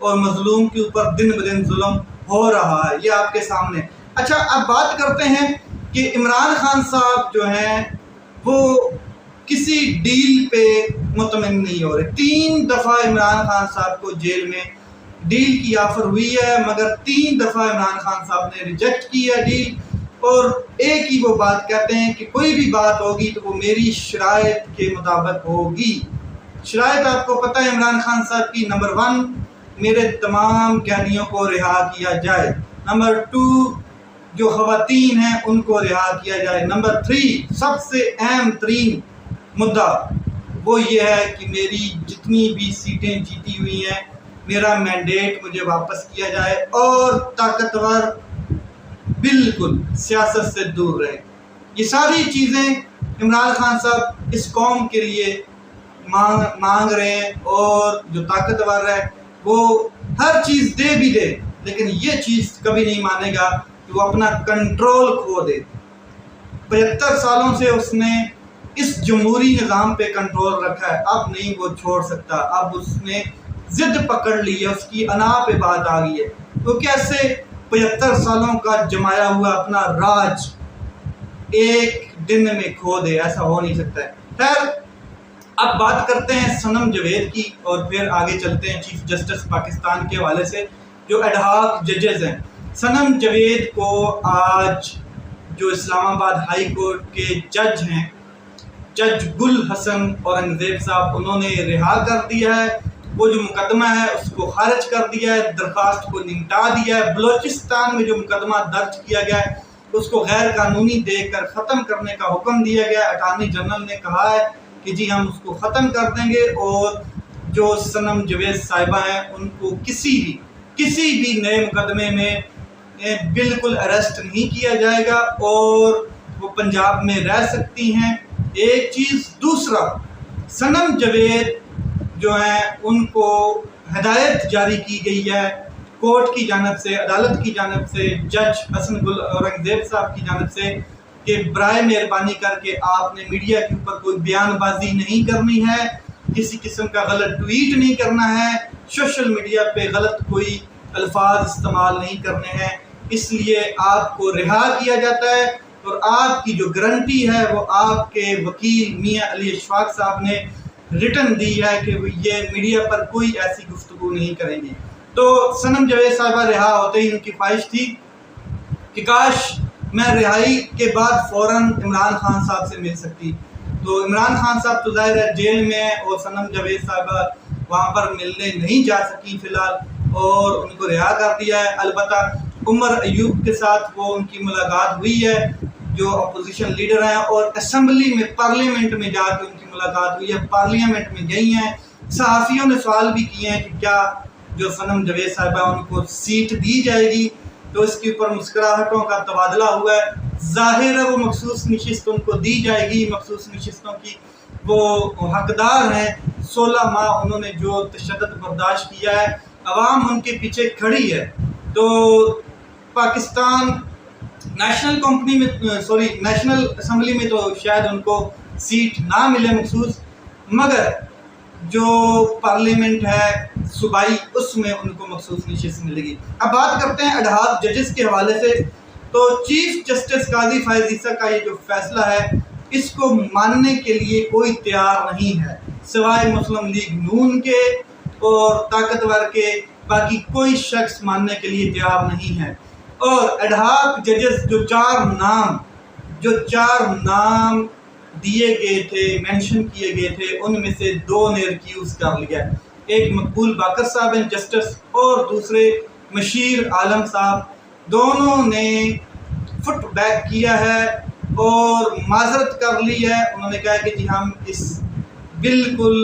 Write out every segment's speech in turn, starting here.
اور مظلوم کے اوپر دن بدن ظلم ہو رہا ہے، یہ آپ کے سامنے۔ اچھا، اب بات کرتے ہیں کہ عمران خان صاحب جو ہیں وہ کسی ڈیل پہ مطمئن نہیں ہو رہے۔ 3 دفعہ عمران خان صاحب کو جیل میں ڈیل کی آفر ہوئی ہے، مگر 3 دفعہ عمران خان صاحب نے ریجیکٹ کی ہے ڈیل، اور ایک ہی وہ بات کہتے ہیں کہ کوئی بھی بات ہوگی تو وہ میری شرائط کے مطابق ہوگی۔ شرائط آپ کو پتہ ہے عمران خان صاحب کی، نمبر 1 میرے تمام قیدیوں کو رہا کیا جائے، نمبر 2 جو خواتین ہیں ان کو رہا کیا جائے، نمبر 3 سب سے اہم ترین مدعا وہ یہ ہے کہ میری جتنی بھی سیٹیں جیتی ہوئی ہیں میرا مینڈیٹ مجھے واپس کیا جائے، اور طاقتور بالکل سیاست سے دور رہے۔ یہ ساری چیزیں عمران خان صاحب اس قوم کے لیے مانگ رہے ہیں، اور جو طاقتور ہے وہ ہر چیز دے بھی دے، لیکن یہ چیز کبھی نہیں مانے گا کہ وہ اپنا کنٹرول کھو دے۔ 75 سالوں سے اس نے اس جمہوری نظام پہ کنٹرول رکھا ہے، اب نہیں وہ چھوڑ سکتا، اب اس نے ضد پکڑ لی ہے، اس کی انا پہ بات آ گئی ہے۔ تو کیسے 75 سالوں کا جمایا ہوا اپنا راج ایک دن میں کھو دے؟ ایسا ہو نہیں سکتا ہے۔ خیر، اب بات کرتے ہیں صنم جاوید کی، اور پھر آگے چلتے ہیں چیف جسٹس پاکستان کے حوالے سے جو ایڈ ہاک ججز ہیں۔ صنم جاوید کو آج جو اسلام آباد ہائی کورٹ کے جج ہیں، جج گل حسن اورنگزیب صاحب، انہوں نے رہا کر دیا ہے۔ وہ جو مقدمہ ہے اس کو خارج کر دیا ہے، درخواست کو نمٹا دیا ہے۔ بلوچستان میں جو مقدمہ درج کیا گیا ہے اس کو غیر قانونی دیکھ کر ختم کرنے کا حکم دیا گیا ہے۔ اٹارنی جنرل نے کہا ہے کہ جی ہم اس کو ختم کر دیں گے، اور جو صنم جاوید صاحبہ ہیں ان کو کسی بھی نئے مقدمے میں بالکل اریسٹ نہیں کیا جائے گا، اور وہ پنجاب میں رہ سکتی ہیں۔ ایک چیز، دوسرا، صنم جاوید جو ہیں ان کو ہدایت جاری کی گئی ہے کورٹ کی جانب سے، عدالت کی جانب سے، جج حسن گل اورنگزیب صاحب کی جانب سے، کہ برائے مہربانی کر کے آپ نے میڈیا کے اوپر کوئی بیان بازی نہیں کرنی ہے، کسی قسم کا غلط ٹویٹ نہیں کرنا ہے، سوشل میڈیا پہ غلط کوئی الفاظ استعمال نہیں کرنے ہیں، اس لیے آپ کو رہا کیا جاتا ہے۔ اور آپ کی جو گارنٹی ہے وہ آپ کے وکیل میاں علی اشفاق صاحب نے ریٹن دی ہے کہ وہ یہ میڈیا پر کوئی ایسی گفتگو نہیں کریں گی۔ تو صنم جاوید صاحبہ رہا ہوتے ہی ان کی خواہش تھی کہ کاش میں رہائی کے بعد فوراً عمران خان صاحب سے مل سکتی۔ تو عمران خان صاحب تو ظاہر ہے جیل میں ہیں، اور صنم جاوید صاحبہ وہاں پر ملنے نہیں جا سکی فی الحال، اور ان کو رہا کر دیا ہے۔ البتہ عمر ایوب کے ساتھ وہ ان کی ملاقات ہوئی ہے جو اپوزیشن لیڈر ہیں، اور اسمبلی میں پارلیمنٹ میں جا کے ان کی ملاقات ہوئی ہے، پارلیمنٹ میں گئی ہیں۔ صحافیوں نے سوال بھی کیے ہیں کہ کیا جو صنم جاوید صاحبہ ان کو سیٹ دی جائے گی، تو اس کے اوپر مسکراہٹوں کا تبادلہ ہوا ہے۔ ظاہر ہے وہ مخصوص نشست ان کو دی جائے گی، مخصوص نشستوں کی وہ حقدار ہیں۔ 16 ماہ انہوں نے جو تشدد برداشت کیا ہے، عوام ان کے پیچھے کھڑی ہے۔ تو پاکستان نیشنل اسمبلی میں تو شاید ان کو سیٹ نہ ملے مخصوص، مگر جو پارلیمنٹ ہے صوبائی اس میں ان کو مخصوص نشست ملے گی۔ اب بات کرتے ہیں ایڈ ہاک ججز کے حوالے سے، تو چیف جسٹس قاضی فائز عیسیٰ کا یہ جو فیصلہ ہے اس کو ماننے کے لیے کوئی تیار نہیں ہے سوائے مسلم لیگ نون کے اور طاقتور کے، باقی کوئی شخص ماننے کے لیے تیار نہیں ہے۔ اور ایڈ ہاک ججز جو چار نام دیے گئے تھے، مینشن کیے گئے تھے، ان میں سے 2 نے ریکیوز کر لیا۔ ایک مقبول باقر صاحب ہیں جسٹس، اور دوسرے مشیر عالم صاحب، دونوں نے فٹ بیک کیا ہے اور معذرت کر لی ہے۔ انہوں نے کہا کہ جی ہم اس بالکل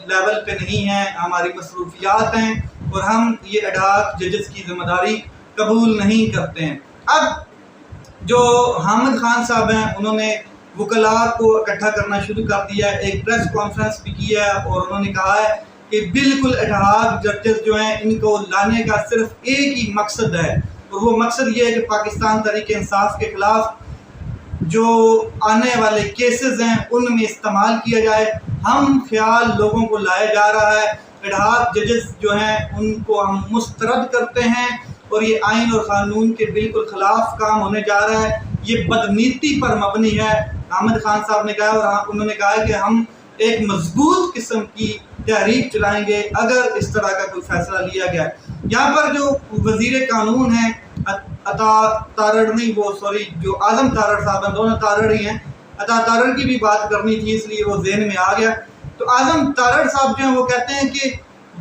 لیول پہ نہیں ہیں، ہماری مصروفیات ہیں، اور ہم یہ ایڈ ہاک ججز کی ذمہ داری قبول نہیں کرتے ہیں۔ اب جو حامد خان صاحب ہیں انہوں نے وکلاء کو اکٹھا کرنا شروع کر دیا ہے، ایک پریس کانفرنس بھی کی ہے، اور انہوں نے کہا ہے کہ بالکل ایڈ ہاک ججز جو ہیں ان کو لانے کا صرف ایک ہی مقصد ہے، اور وہ مقصد یہ ہے کہ پاکستان تحریک انصاف کے خلاف جو آنے والے کیسز ہیں ان میں استعمال کیا جائے، ہم خیال لوگوں کو لایا جا رہا ہے، ایڈہاک ججز جو ہیں ان کو ہم مسترد کرتے ہیں، اور یہ آئین اور قانون کے بالکل خلاف کام ہونے جا رہا ہے، یہ بدنیتی پر مبنی ہے۔ احمد خان صاحب نے کہا، اور انہوں نے کہا کہ ہم ایک مضبوط قسم کی تحریک چلائیں گے اگر اس طرح کا کوئی فیصلہ لیا گیا۔ یہاں پر جو وزیر قانون ہیں جو اعظم تارڑ صاحب ہیں، دونوں تارڑ ہی ہیں، عطا تارڑ کی بھی بات کرنی تھی اس لیے وہ ذہن میں آ گیا۔ تو اعظم تارڑ صاحب جو ہیں وہ کہتے ہیں کہ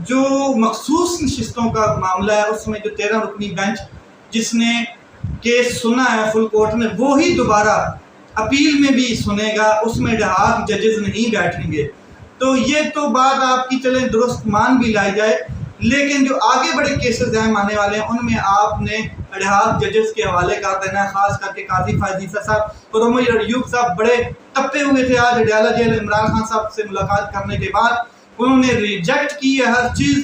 جو مخصوص نشستوں کا معاملہ ہے اس میں جو 13 رکنی بینچ جس نے کیس سنا ہے فل کورٹ میں، وہی دوبارہ اپیل میں بھی سنے گا، اس میں ایڈہاک ججز نہیں بیٹھیں گے۔ تو یہ تو بات آپ کی چلیں درست مان بھی لائی جائے، لیکن جو آگے بڑے کیسز ہیں آنے والے ہیں ان میں آپ نے ایڈہاک ججز کے حوالے کر دینا ہے، خاص کر کے قاضی فائز عیسیٰ صاحب اور عمر ایوب صاحب بڑے تپے ہوئے تھے آج اڈیالہ جیل عمران خان صاحب سے ملاقات کرنے کے بعد۔ انہوں نے ریجیکٹ کی ہے ہر چیز،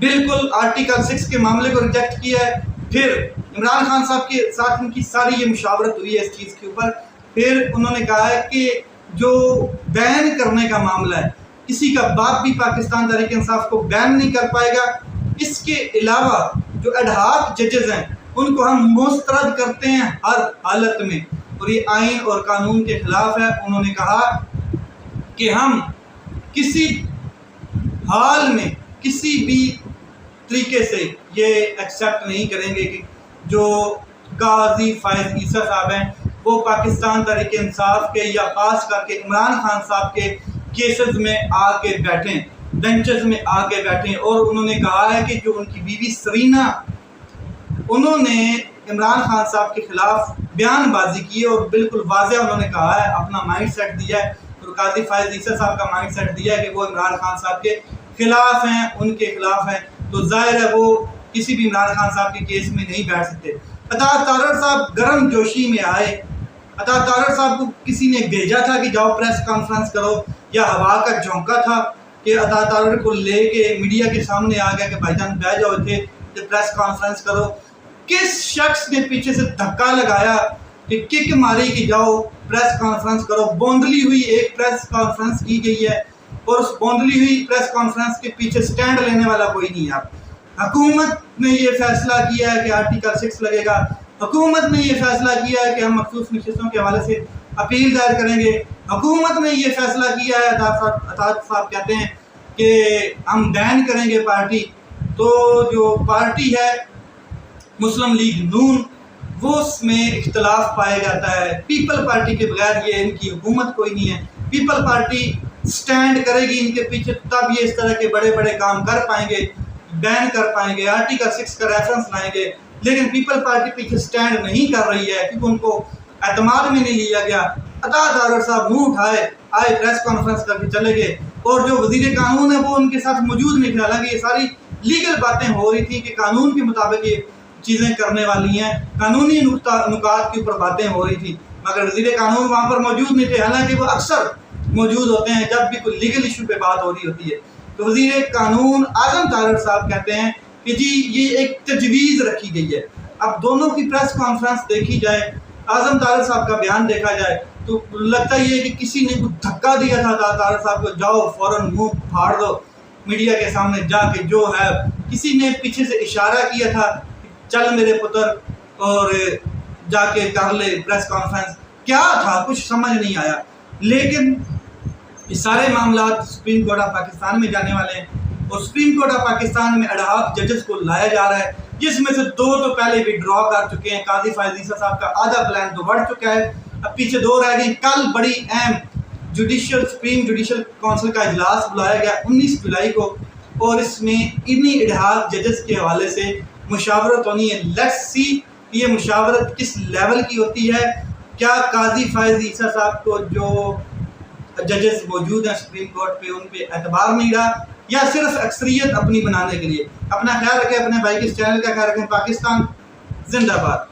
بالکل آرٹیکل 6 کے معاملے کو ریجیکٹ کیا ہے۔ پھر عمران خان صاحب کے ساتھ ان کی ساری یہ مشاورت ہوئی ہے اس چیز کے اوپر۔ پھر انہوں نے کہا ہے کہ جو بین کرنے کا معاملہ ہے، کسی کا باپ بھی پاکستان تحریک انصاف کو بین نہیں کر پائے گا۔ اس کے علاوہ جو ایڈہاک ججز ہیں ان کو ہم مسترد کرتے ہیں ہر حالت میں، اور یہ آئین اور قانون کے خلاف ہے۔ انہوں نے کہا کہ ہم کسی حال میں کسی بھی طریقے سے یہ ایکسیپٹ نہیں کریں گے کہ جو قاضی فائز عیسیٰ صاحب ہیں وہ پاکستان تحریک انصاف کے یا خاص کر کے عمران خان صاحب کے کیسز میں آ کے بیٹھیں، بینچز میں آ کے بیٹھیں۔ اور انہوں نے کہا ہے کہ جو ان کی بیوی سرینا، انہوں نے عمران خان صاحب کے خلاف بیان بازی کی اور بالکل واضح انہوں نے کہا ہے، اپنا مائنڈ سیٹ دیا ہے، اور قاضی فائز عیسیٰ صاحب کا مائنڈ سیٹ دیا ہے کہ وہ عمران خان صاحب کے خلاف ہیں، ان کے خلاف ہیں، تو ظاہر ہے وہ کسی بھی عمران خان صاحب کے کیس میں نہیں بیٹھ سکتے۔ عطا تارڑ صاحب گرم جوشی میں آئے، عطا تارڑ صاحب کو کسی نے بھیجا تھا کہ جاؤ پریس کانفرنس کرو، یا ہوا کا جھونکا تھا کہ عطا تارڑ کو لے کے میڈیا کے سامنے آ گیا کہ بھائی جان بیٹھ جاؤ تھے پریس کانفرنس کرو؟ کس شخص نے پیچھے سے دھکا لگایا کہ کک ماری کہ جاؤ پریس کانفرنس کرو؟ بوندھلی ہوئی ایک پریس کانفرنس کی گئی ہے، اور اس بوندھلی ہوئی پریس کانفرنس کے پیچھے سٹینڈ لینے والا کوئی نہیں ہے۔ حکومت نے یہ فیصلہ کیا ہے کہ آرٹیکل 6 لگے گا، حکومت نے یہ فیصلہ کیا ہے کہ ہم مخصوص نشستوں کے حوالے سے اپیل دائر کریں گے، حکومت نے یہ فیصلہ کیا ہے، عطا صاحب کہتے ہیں کہ ہم بین کریں گے پارٹی۔ تو جو پارٹی ہے مسلم لیگ نون، وہ اس میں اختلاف پایا جاتا ہے۔ پیپل پارٹی کے بغیر یہ ان کی حکومت کوئی نہیں ہے۔ پیپل پارٹی سٹینڈ کرے گی ان کے پیچھے، تب یہ اس طرح کے بڑے بڑے کام کر پائیں گے، بین کر پائیں گے، آرٹیکل 6 کا ریفرنس لائیں گے۔ لیکن پیپل پارٹی پیچھے سٹینڈ نہیں کر رہی ہے کیونکہ ان کو اعتماد میں نہیں لیا گیا۔ عطا تارڑ صاحب منہ اٹھائے آئے، پریس کانفرنس کر کے چلے گئے، اور جو وزیر قانون ہے وہ ان کے ساتھ موجود نہیں تھے۔ حالانکہ یہ ساری لیگل باتیں ہو رہی تھی کہ قانون کے مطابق یہ چیزیں کرنے والی ہیں، قانونی نکات کے اوپر باتیں ہو رہی تھی، مگر وزیر قانون وہاں پر موجود نہیں تھے، حالانکہ وہ اکثر موجود ہوتے ہیں جب بھی کوئی لیگل ایشو پہ بات ہو رہی ہوتی ہے۔ تو وزیر قانون اعظم تارڑ صاحب کہتے ہیں کہ جی یہ ایک تجویز رکھی گئی ہے۔ اب دونوں کی پریس کانفرنس دیکھی جائے، اعظم تارڑ صاحب کا بیان دیکھا جائے، تو لگتا یہ ہے کہ کسی نے کچھ دھکا دیا تھا تارڑ صاحب کو، جاؤ فوراً منہ پھاڑ دو میڈیا کے سامنے جا کے، جو ہے کسی نے پیچھے سے اشارہ کیا تھا چل میرے پتر اور جا کے کر لے پریس کانفرنس، کیا تھا کچھ سمجھ نہیں آیا۔ لیکن یہ سارے معاملات سپریم کورٹ آف پاکستان میں جانے والے ہیں، اور سپریم کورٹ آف پاکستان میں ایڈہاک ججز کو لایا جا رہا ہے، جس میں سے 2 تو پہلے بھی ڈرا کر چکے ہیں۔ قاضی فائز عیسیٰ صاحب کا آدھا پلان تو بڑھ چکا ہے، اب پیچھے 2 رہ گئی۔ کل بڑی اہم سپریم جوڈیشل کونسل کا اجلاس بلایا گیا 19 جولائی کو، اور اس میں انہی ایڈہاک ججز کے حوالے سے مشاورت ہونی ہے۔ لیٹس سی یہ مشاورت کس لیول کی ہوتی ہے۔ کیا قاضی فائز عیسیٰ صاحب کو جو ججز موجود ہیں سپریم کورٹ پہ ان پہ اعتبار نہیں رہا، یا صرف اکثریت اپنی بنانے کے لیے؟ اپنا خیال رکھیں، اپنے بھائی کے اس چینل کا خیال رکھیں۔ پاکستان زندہ باد۔